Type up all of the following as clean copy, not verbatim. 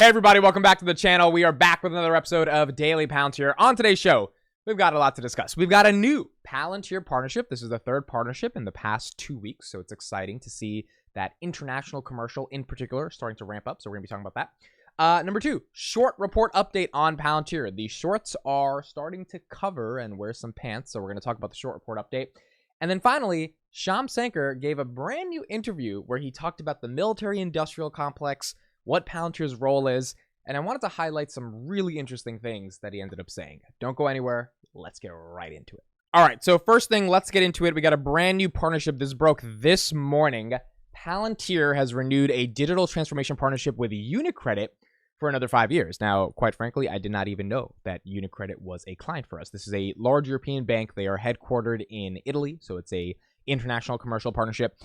Hey everybody, welcome back to the channel. We are back with another episode of Daily Palantir. On today's show, we've got a lot to discuss. We've got a new Palantir partnership. This is the third partnership in the past 2 weeks, so it's exciting to see that international commercial in particular starting to ramp up, so we're going to be talking about that. Number 2, short report update on Palantir. The shorts are starting to cover and wear some pants, so we're going to talk about the short report update. And then finally, Shyam Sankar gave a brand new interview where he talked about the military-industrial complex, what Palantir's role is, and I wanted to highlight some really interesting things that he ended up saying. Don't go anywhere. Let's get right into it. All right, so first thing, let's get into it. We got a brand new partnership. This broke this morning. Palantir has renewed a digital transformation partnership with UniCredit for another 5 years. Now, quite frankly, I did not even know that UniCredit was a client for us. This is a large European bank. They are headquartered in Italy, so it's a international commercial partnership,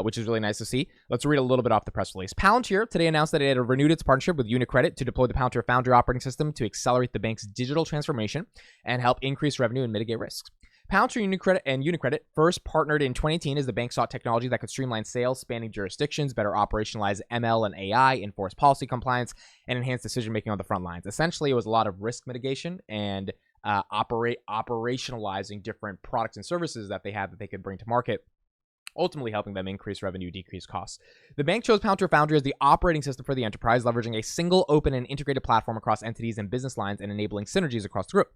which is really nice to see. Let's read a little bit off the press release. Palantir today announced that it had renewed its partnership with UniCredit to deploy the Palantir Foundry operating system to accelerate the bank's digital transformation and help increase revenue and mitigate risks. Palantir and UniCredit first partnered in 2018 as the bank sought technology that could streamline sales, spanning jurisdictions, better operationalize ML and AI, enforce policy compliance, and enhance decision-making on the front lines. Essentially, it was a lot of risk mitigation and operationalizing different products and services that they had that they could bring to market, ultimately helping them increase revenue, decrease costs. The bank chose Palantir Foundry as the operating system for the enterprise, leveraging a single, open, and integrated platform across entities and business lines and enabling synergies across the group.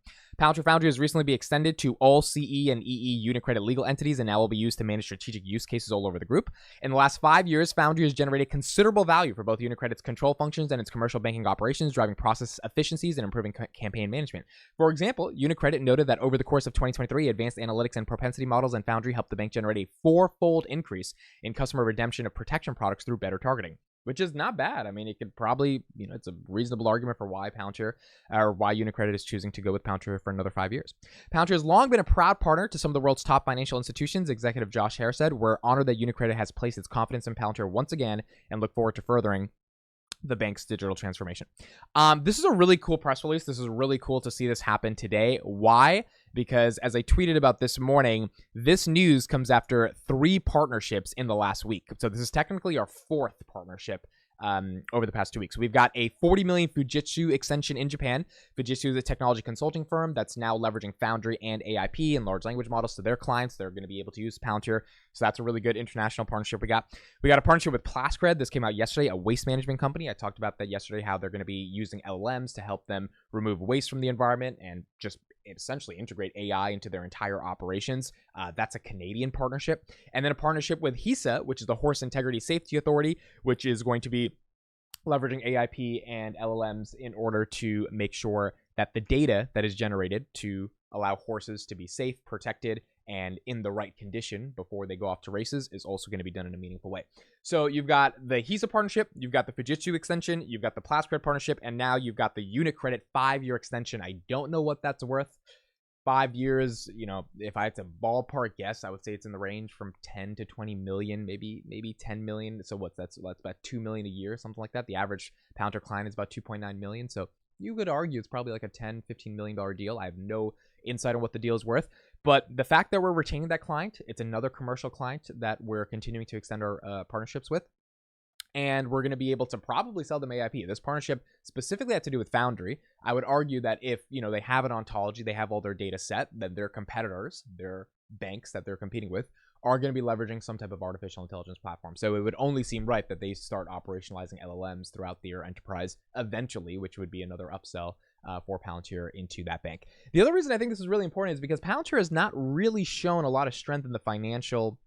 Palantir Foundry has recently been extended to all CE and EE UniCredit legal entities and now will be used to manage strategic use cases all over the group. In the last 5 years, Foundry has generated considerable value for both UniCredit's control functions and its commercial banking operations, driving process efficiencies and improving campaign management. For example, UniCredit noted that over the course of 2023, advanced analytics and propensity models and Foundry helped the bank generate a four-fold increase in customer redemption of protection products through better targeting, which is not bad. I mean, it could probably, it's a reasonable argument for why Palantir or why UniCredit is choosing to go with Palantir for another 5 years. Palantir has long been a proud partner to some of the world's top financial institutions. Executive Josh Hare said, "We're honored that UniCredit has placed its confidence in Palantir once again and look forward to furthering the bank's digital transformation." This is a really cool press release. This is really cool to see this happen today. Why? Because as I tweeted about this morning, this news comes after 3 partnerships in the last week. So this is technically our 4th partnership over the past 2 weeks. We've got a $40 million Fujitsu extension in Japan. Fujitsu is a technology consulting firm that's now leveraging Foundry and AIP and large language models to their clients. They're going to be able to use Palantir. So that's a really good international partnership we got. We got a partnership with Plaskred. This came out yesterday, a waste management company. I talked about that yesterday, how they're going to be using LLMs to help them remove waste from the environment and just essentially integrate AI into their entire operations. That's a Canadian partnership. And then a partnership with HISA, which is the Horse Integrity Safety Authority, which is going to be leveraging AIP and LLMs in order to make sure that the data that is generated to allow horses to be safe, protected, and in the right condition before they go off to races is also going to be done in a meaningful way. So you've got the HISA partnership, you've got the Fujitsu extension, you've got the Plaskred partnership, and now you've got the UniCredit 5-year extension. I don't know what that's worth. 5 years, if I had to ballpark guess, I would say it's in the range from 10 to 20 million, maybe 10 million. So that's about 2 million a year, something like that. The average Palantir client is about 2.9 million. So you could argue it's probably like a $10, $15 million deal. I have no insight on what the deal is worth. But the fact that we're retaining that client, it's another commercial client that we're continuing to extend our partnerships with. And we're going to be able to probably sell them AIP. This partnership specifically had to do with Foundry. I would argue that if, they have an ontology, they have all their data set, that their competitors, their banks that they're competing with, are going to be leveraging some type of artificial intelligence platform. So it would only seem right that they start operationalizing LLMs throughout their enterprise eventually, which would be another upsell for Palantir into that bank. The other reason I think this is really important is because Palantir has not really shown a lot of strength in the financial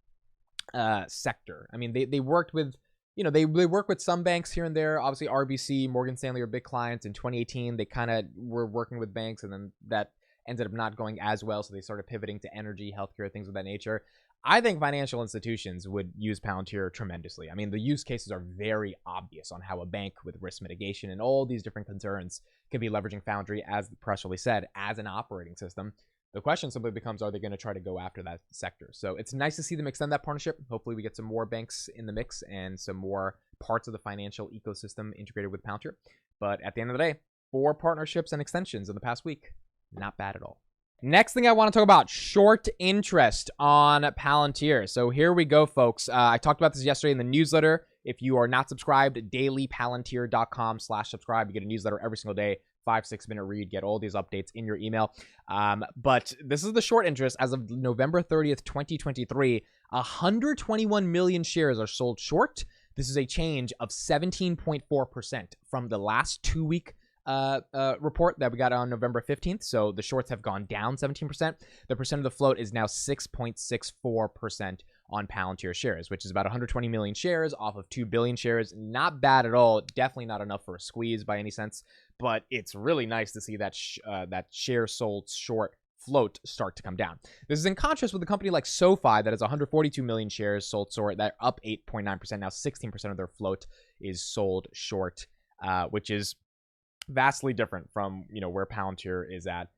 sector. I mean, they worked with, they work with some banks here and there. Obviously, RBC, Morgan Stanley are big clients. In 2018, they kind of were working with banks, and then that ended up not going as well, so they started pivoting to energy, healthcare, things of that nature. I think financial institutions would use Palantir tremendously. I mean, the use cases are very obvious on how a bank with risk mitigation and all these different concerns can be leveraging Foundry, as the press release said, as an operating system. The question simply becomes, are they going to try to go after that sector? So it's nice to see them extend that partnership. Hopefully we get some more banks in the mix and some more parts of the financial ecosystem integrated with Palantir. But at the end of the day, 4 partnerships and extensions in the past week. Not bad at all. Next thing I want to talk about, short interest on Palantir. So here we go, folks. I talked about this yesterday in the newsletter. If you are not subscribed, dailypalantir.com/subscribe. You get a newsletter every single day, 5-6 minute read, get all these updates in your email. But this is the short interest. As of November 30th, 2023, 121 million shares are sold short. This is a change of 17.4% from the last 2-week report that we got on November 15th. So the shorts have gone down 17%. The percent of the float is now 6.64% on Palantir shares, which is about 120 million shares off of 2 billion shares. Not bad at all. Definitely not enough for a squeeze by any sense, but it's really nice to see that that share sold short float start to come down. This is in contrast with a company like SoFi that has 142 million shares sold short. They're up 8.9%. Now 16% of their float is sold short, which is vastly different from where Palantir is at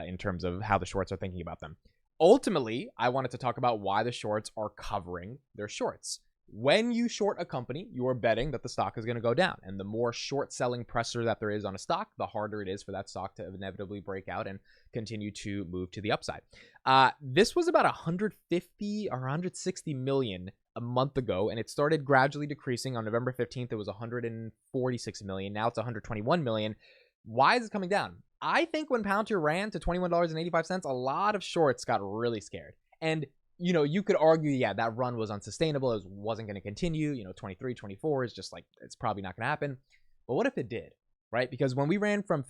in terms of how the shorts are thinking about them. Ultimately, I wanted to talk about why the shorts are covering their shorts. When you short a company, you are betting that the stock is going to go down. And the more short selling pressure that there is on a stock, the harder it is for that stock to inevitably break out and continue to move to the upside. This was about 150 or 160 million a month ago, and it started gradually decreasing. On November 15th, it was 146 million. Now it's 121 million. Why is it coming down? I think when Palantir ran to $21.85, a lot of shorts got really scared. And you could argue, yeah, that run was unsustainable. It wasn't going to continue. 23, 24 is just like, it's probably not going to happen. But what if it did, right? Because when we ran from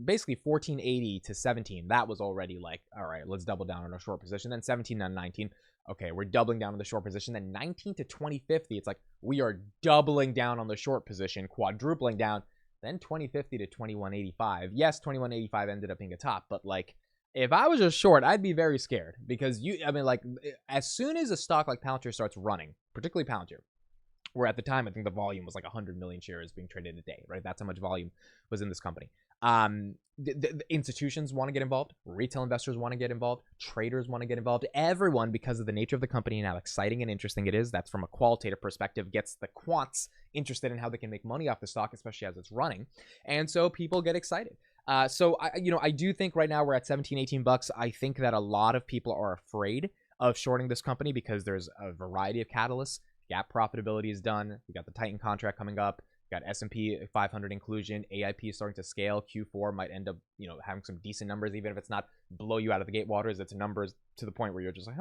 basically 1480 to 17, that was already like, all right, let's double down on our short position. Then 17 and 19, okay, we're doubling down on the short position. Then 19 to 2050, it's like we are doubling down on the short position, quadrupling down. Then 2050 to 2185. Yes, 2185 ended up being a top, but like, if I was just short, I'd be very scared because as soon as a stock like Palantir starts running, particularly Palantir, where at the time, I think the volume was like 100 million shares being traded a day, right? That's how much volume was in this company. The institutions want to get involved. Retail investors want to get involved. Traders want to get involved. Everyone, because of the nature of the company and how exciting and interesting it is, that's from a qualitative perspective, gets the quants interested in how they can make money off the stock, especially as it's running. And so people get excited. So I do think right now we're at 17, 18 bucks. I think that a lot of people are afraid of shorting this company because there's a variety of catalysts. GAAP profitability is done. We got the Titan contract coming up. We got S&P 500 inclusion. AIP is starting to scale. Q4 might end up, having some decent numbers, even if it's not blow you out of the gate waters. It's numbers to the point where you're just like,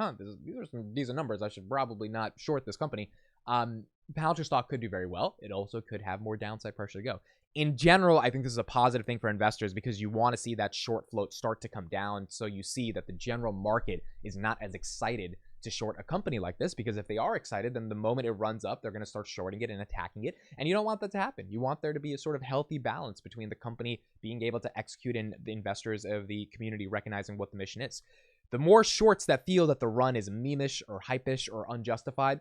these are some decent numbers. I should probably not short this company. Palantir stock could do very well. It also could have more downside pressure to go. In general, I think this is a positive thing for investors because you want to see that short float start to come down. So you see that the general market is not as excited to short a company like this, because if they are excited, then the moment it runs up, they're going to start shorting it and attacking it. And you don't want that to happen. You want there to be a sort of healthy balance between the company being able to execute and the investors of the community recognizing what the mission is. The more shorts that feel that the run is meme-ish or hype-ish or unjustified,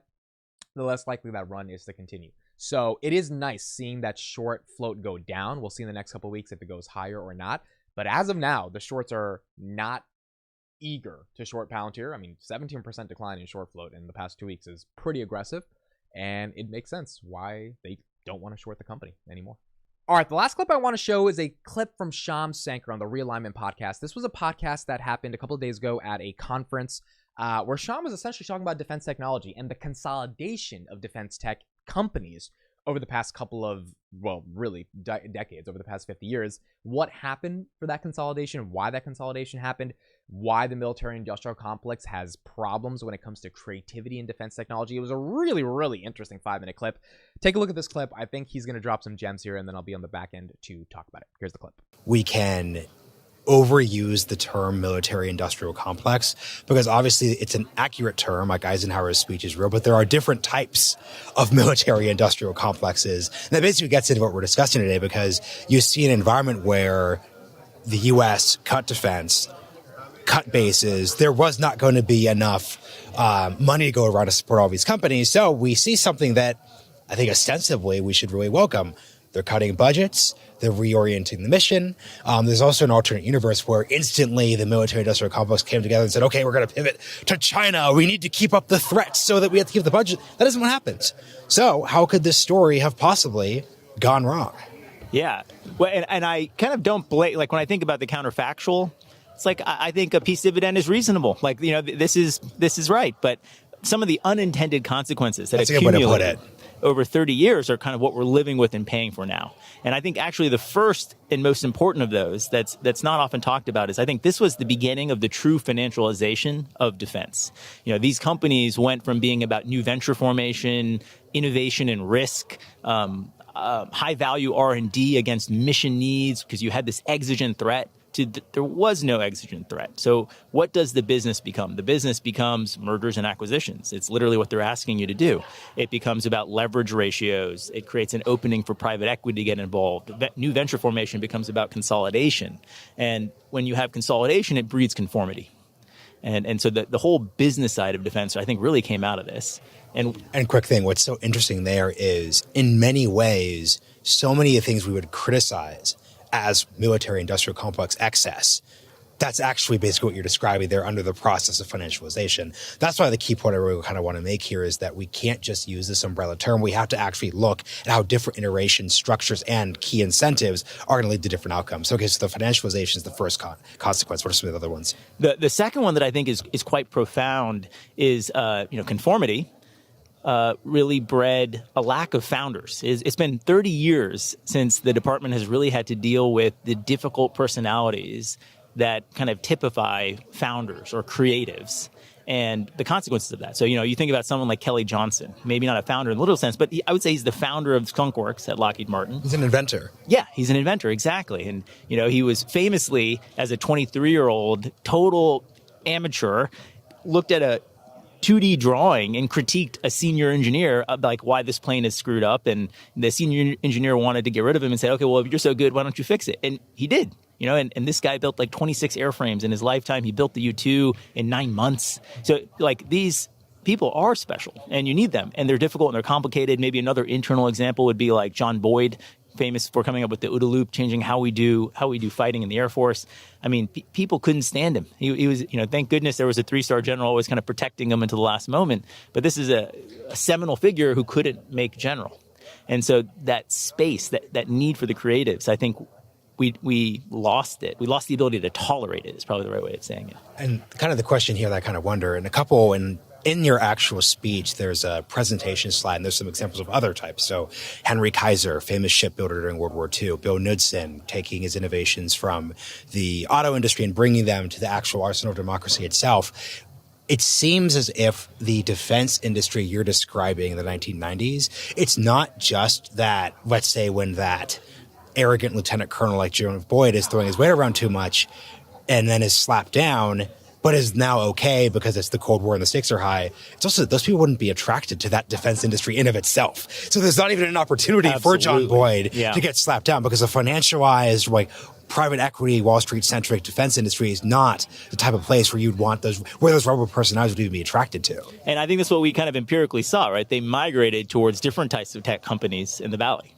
the less likely that run is to continue. So it is nice seeing that short float go down. We'll see in the next couple of weeks if it goes higher or not. But as of now, the shorts are not eager to short Palantir. I mean, 17% decline in short float in the past 2 weeks is pretty aggressive. And it makes sense why they don't want to short the company anymore. All right, the last clip I want to show is a clip from Shyam Sankar on the Realignment podcast. This was a podcast that happened a couple of days ago at a conference where Shyam was essentially talking about defense technology and the consolidation of defense tech companies over the past couple of, decades, over the past 50 years. What happened for that consolidation, why that consolidation happened, why the military-industrial complex has problems when it comes to creativity in defense technology. It was a really, really interesting 5-minute clip. Take a look at this clip. I think he's going to drop some gems here, and then I'll be on the back end to talk about it. Here's the clip. We can overuse the term military-industrial complex because obviously it's an accurate term, like Eisenhower's speech is real, but there are different types of military-industrial complexes. And that basically gets into what we're discussing today, because you see an environment where the U.S. cut defense, cut bases. There was not going to be enough money to go around to support all these companies. So we see something that I think ostensibly we should really welcome. They're cutting budgets. They're reorienting the mission. There's also an alternate universe where instantly the military-industrial complex came together and said, okay, we're going to pivot to China. We need to keep up the threats so that we have to keep the budget. That isn't what happens. So how could this story have possibly gone wrong? Yeah. Well, and I kind of don't blame, like when I think about the counterfactual, it's like, I think a peace dividend is reasonable. Like, this is right. But some of the unintended consequences that That's a good way to put it. over 30 years are kind of what we're living with and paying for now. And I think actually the first and most important of those that's not often talked about is I think this was the beginning of the true financialization of defense. These companies went from being about new venture formation, innovation and risk, high value R&D against mission needs because you had this exigent threat to there was no exigent threat. So what does the business become? The business becomes mergers and acquisitions. It's literally what they're asking you to do. It becomes about leverage ratios. It creates an opening for private equity to get involved. New venture formation becomes about consolidation. And when you have consolidation, it breeds conformity. And so the whole business side of defense, I think, really came out of this. And quick thing, what's so interesting there is, in many ways, so many of the things we would criticize as military industrial complex excess, that's actually basically what you're describing there under the process of financialization. That's why the key point I really kind of want to make here is that we can't just use this umbrella term. We have to actually look at how different iterations, structures, and key incentives are going to lead to different outcomes. Okay, so the financialization is the first consequence. What are some of the other ones? The second one that I think is quite profound is conformity. Really bred a lack of founders. It's been 30 years since the department has really had to deal with the difficult personalities that kind of typify founders or creatives and the consequences of that. So, you think about someone like Kelly Johnson, maybe not a founder in the literal sense, but I would say he's the founder of Skunkworks at Lockheed Martin. He's an inventor. Yeah, he's an inventor, exactly. And, he was famously, as a 23-year-old, total amateur, looked at a 2D drawing and critiqued a senior engineer like why this plane is screwed up. And the senior engineer wanted to get rid of him and say, okay, well, if you're so good, why don't you fix it? And he did. And this guy built like 26 airframes in his lifetime. He built the U-2 in 9 months. So these people are special and you need them, and they're difficult and they're complicated. Maybe another internal example would be like John Boyd, famous for coming up with the OODA loop, changing how we do fighting in the Air Force. I mean, people couldn't stand him. He was, thank goodness there was a 3-star general always kind of protecting him until the last moment. But this is a seminal figure who couldn't make general. And so that space, that need for the creatives, I think we lost it. We lost the ability to tolerate it is probably the right way of saying it. And kind of the question here that I kind of wonder, and in your actual speech, there's a presentation slide, and there's some examples of other types. So Henry Kaiser, famous shipbuilder during World War II, Bill Knudsen, taking his innovations from the auto industry and bringing them to the actual arsenal of democracy itself. It seems as if the defense industry you're describing in the 1990s, it's not just that, let's say, when that arrogant lieutenant colonel like John Boyd is throwing his weight around too much and then is slapped down, but is now okay because it's the Cold War and the stakes are high. It's also that those people wouldn't be attracted to that defense industry in of itself. So there's not even an opportunity for John Boyd to get slapped down because a financialized, private equity, Wall Street centric defense industry is not the type of place where you'd want those rebel personalities would even be attracted to. And I think that's what we kind of empirically saw, right? They migrated towards different types of tech companies in the Valley.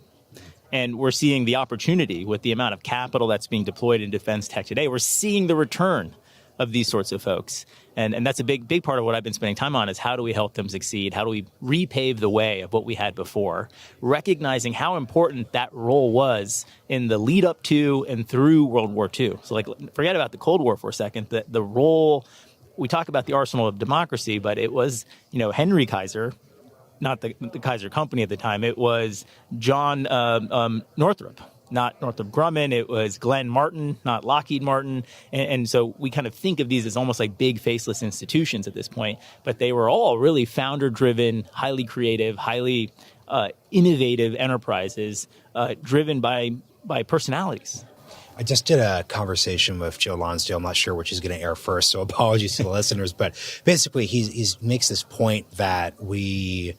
And we're seeing the opportunity with the amount of capital that's being deployed in defense tech today. We're seeing the return of these sorts of folks. And that's a big part of what I've been spending time on is how do we help them succeed? How do we repave the way of what we had before? Recognizing how important that role was in the lead up to and through World War II. So forget about the Cold War for a second. The role, we talk about the arsenal of democracy, but it was, Henry Kaiser, not the Kaiser Company at the time. It was John Northrop, not Northrop Grumman. It was Glenn Martin, not Lockheed Martin. And so we kind of think of these as almost like big faceless institutions at this point. But they were all really founder-driven, highly creative, highly innovative enterprises driven by personalities. I just did a conversation with Joe Lonsdale. I'm not sure which is going to air first, so apologies to the listeners. But basically, he makes this point that we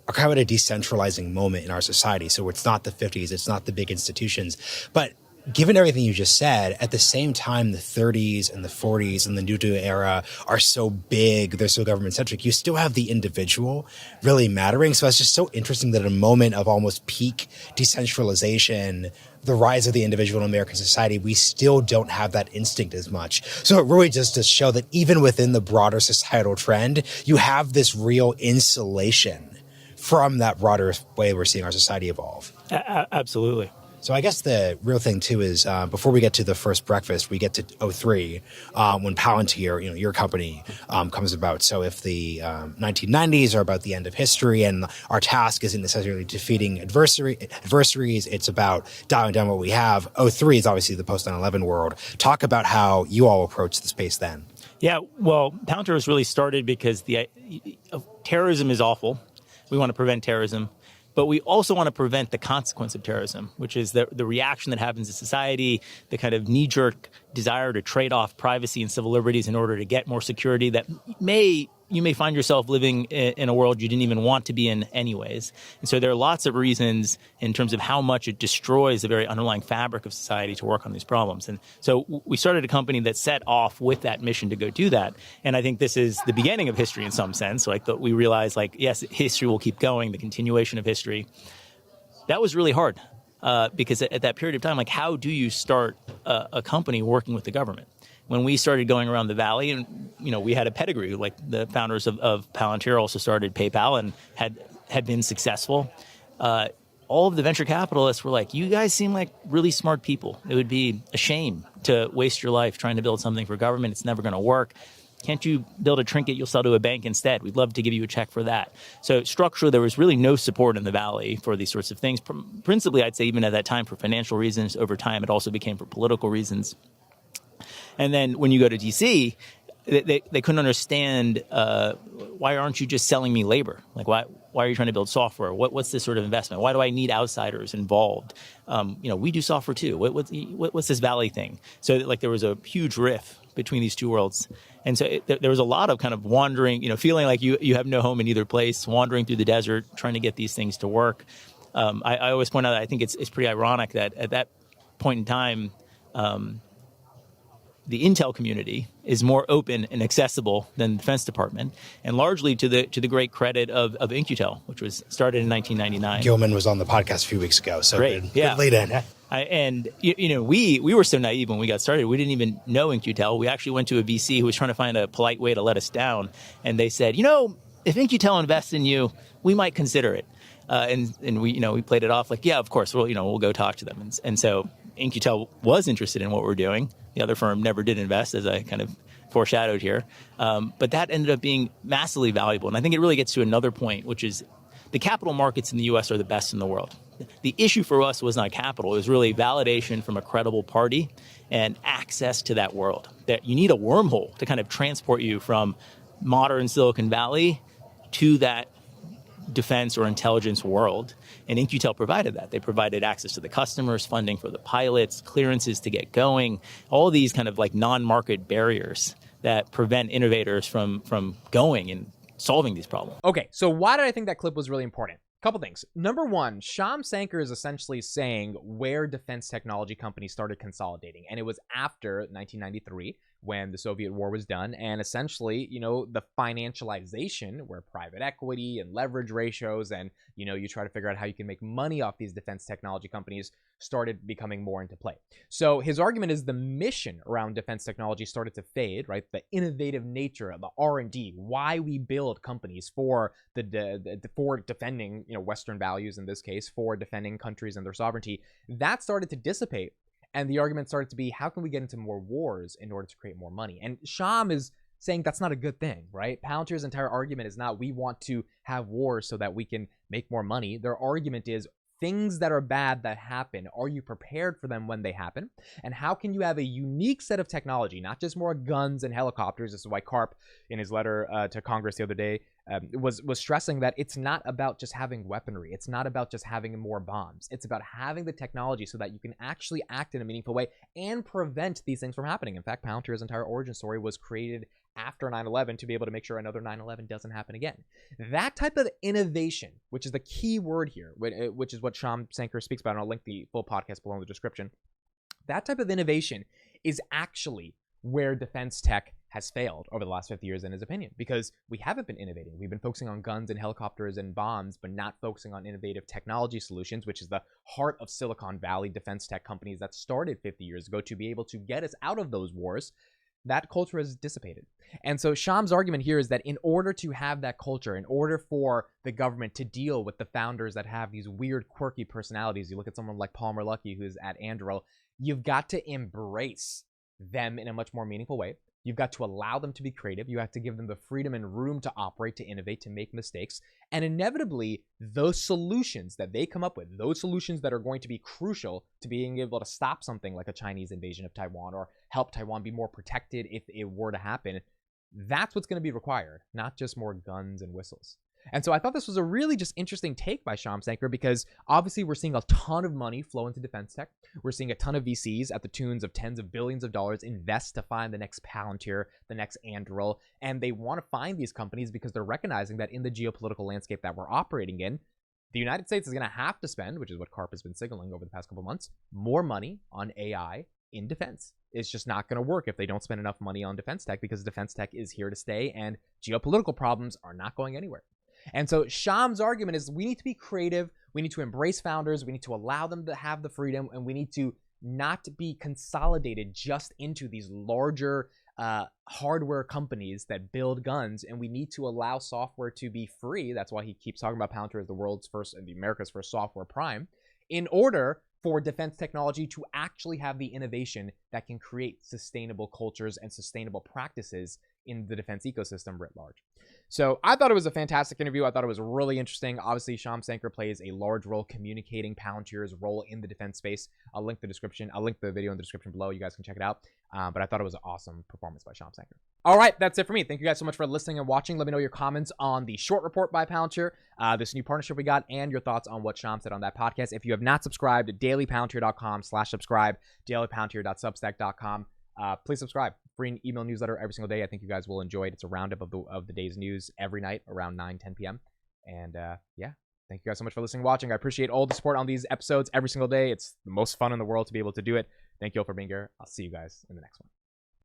are kind of at a decentralizing moment in our society. So it's not the 50s, it's not the big institutions. But given everything you just said, at the same time, the 30s and the 40s and the New Deal era are so big, they're so government-centric, you still have the individual really mattering. So it's just so interesting that at a moment of almost peak decentralization, the rise of the individual in American society, we still don't have that instinct as much. So it really just to show that even within the broader societal trend, you have this real insulation from that broader way we're seeing our society evolve. Absolutely. So I guess the real thing too is before we get to the first breakfast, we get to '03 when Palantir, your company, comes about. So if the 1990s are about the end of history, and our task isn't necessarily defeating adversaries, it's about dialing down what we have. '03 is obviously the post 9/11 world. Talk about how you all approached the space then. Yeah, well, Palantir was really started because terrorism is awful. We want to prevent terrorism. But we also want to prevent the consequence of terrorism, which is the reaction that happens in society, the kind of knee-jerk desire to trade off privacy and civil liberties in order to get more security that you may find yourself living in a world you didn't even want to be in anyways. And so there are lots of reasons in terms of how much it destroys the very underlying fabric of society to work on these problems. And so we started a company that set off with that mission to go do that. And I think this is the beginning of history in some sense. We realized, yes, history will keep going, the continuation of history. That was really hard because at that period of time, how do you start a company working with the government? When we started going around the valley, and we had a pedigree, the founders of Palantir also started PayPal and had been successful. All of the venture capitalists were like, you guys seem like really smart people. It would be a shame to waste your life trying to build something for government. It's never going to work. Can't you build a trinket you'll sell to a bank instead? We'd love to give you a check for that. So structurally, there was really no support in the Valley for these sorts of things. Principally, I'd say even at that time for financial reasons. Over time, it also became for political reasons. And then when you go to D.C., they couldn't understand why aren't you just selling me labor? Why are you trying to build software? What's this sort of investment? Why do I need outsiders involved? We do software too. What's this Valley thing? So there was a huge rift between these two worlds. And so there was a lot of kind of wandering, feeling like you have no home in either place, wandering through the desert, trying to get these things to work. I always point out that I think it's pretty ironic that at that point in time, the intel community is more open and accessible than the Defense Department, and largely to the great credit of In-Q-Tel, which was started in 1999. Gilman was on the podcast a few weeks ago, so great. Good lead in. We were so naive when we got started. We didn't even know In-Q-Tel. We actually went to a VC who was trying to find a polite way to let us down, and they said, if In-Q-Tel invests in you, we might consider it. And we played it off yeah, of course, we'll go talk to them. And so In-Q-Tel was interested in what we're doing. The other firm never did invest, as I kind of foreshadowed here. But that ended up being massively valuable. And I think it really gets to another point, which is the capital markets in the U.S. are the best in the world. The issue for us was not capital. It was really validation from a credible party and access to that world. That you need a wormhole to kind of transport you from modern Silicon Valley to that defense or intelligence world. And In-Q-Tel provided that. They provided access to the customers, funding for the pilots, clearances to get going, all these kind of non-market barriers that prevent innovators from going and solving these problems. Okay, so why did I think that clip was really important? Couple things. Number one, Shyam Sankar is essentially saying where defense technology companies started consolidating. And it was after 1993 when the Soviet war was done. And essentially, the financialization where private equity and leverage ratios and, you try to figure out how you can make money off these defense technology companies started becoming more into play. So his argument is the mission around defense technology started to fade, right? The innovative nature of the R&D, why we build companies for for defending, Western values in this case, for defending countries and their sovereignty, that started to dissipate. And the argument started to be, how can we get into more wars in order to create more money? And Shyam is saying that's not a good thing, right? Palantir's entire argument is not we want to have wars so that we can make more money. Their argument is things that are bad that happen, are you prepared for them when they happen? And how can you have a unique set of technology, not just more guns and helicopters? This is why Karp, in his letter to Congress the other day, was stressing that it's not about just having weaponry. It's not about just having more bombs. It's about having the technology so that you can actually act in a meaningful way and prevent these things from happening. In fact, Palantir's entire origin story was created after 9/11 to be able to make sure another 9/11 doesn't happen again. That type of innovation, which is the key word here, which is what Shyam Sankar speaks about, and I'll link the full podcast below in the description. That type of innovation is actually where defense tech has failed over the last 50 years, in his opinion, because we haven't been innovating. We've been focusing on guns and helicopters and bombs, but not focusing on innovative technology solutions, which is the heart of Silicon Valley defense tech companies that started 50 years ago to be able to get us out of those wars. that culture has dissipated. And so Shyam's argument here is that in order to have that culture, in order for the government to deal with the founders that have these weird, quirky personalities, you look at someone like Palmer Luckey, who's at Anduril, you've got to embrace them in a much more meaningful way. You've got to allow them to be creative. You have to give them the freedom and room to operate, to innovate, to make mistakes. And inevitably, those solutions that they come up with, those solutions that are going to be crucial to being able to stop something like a Chinese invasion of Taiwan or help Taiwan be more protected if it were to happen, that's what's going to be required, not just more guns and whistles. And so I thought this was a really just interesting take by Shyam Sankar, because obviously we're seeing a ton of money flow into defense tech. We're seeing a ton of VCs at the tunes of tens of billions of dollars invest to find the next Palantir, the next Anduril, and they want to find these companies because they're recognizing that in the geopolitical landscape that we're operating in, the United States is going to have to spend, which is what CARP has been signaling over the past couple months, more money on AI in defense. It's just not going to work if they don't spend enough money on defense tech, because defense tech is here to stay and geopolitical problems are not going anywhere. And so Shyam's argument is we need to be creative, we need to embrace founders, we need to allow them to have the freedom, and we need to not be consolidated just into these larger hardware companies that build guns, and we need to allow software to be free. That's why he keeps talking about Palantir as the world's first and the America's first software prime, in order for defense technology to actually have the innovation that can create sustainable cultures and sustainable practices in the defense ecosystem writ large. So I thought it was a fantastic interview. I thought it was really interesting. Obviously, Shyam Sankar plays a large role communicating Palantir's role in the defense space. I'll link the video in the description below. You guys can check it out. But I thought it was an awesome performance by Shyam Sankar. All right, that's it for me. Thank you guys so much for listening and watching. Let me know your comments on the short report by Palantir, this new partnership we got, and your thoughts on what Shyam said on that podcast. If you have not subscribed, dailypalantir.com/subscribe, dailypalantir.substack.com. Please subscribe. Free email newsletter every single day. I think you guys will enjoy it. It's a roundup of the day's news every night around 9-10 p.m. And yeah, thank you guys so much for listening and watching. I appreciate all the support on these episodes every single day. It's the most fun in the world to be able to do it. Thank you all for being here. I'll see you guys in the next one.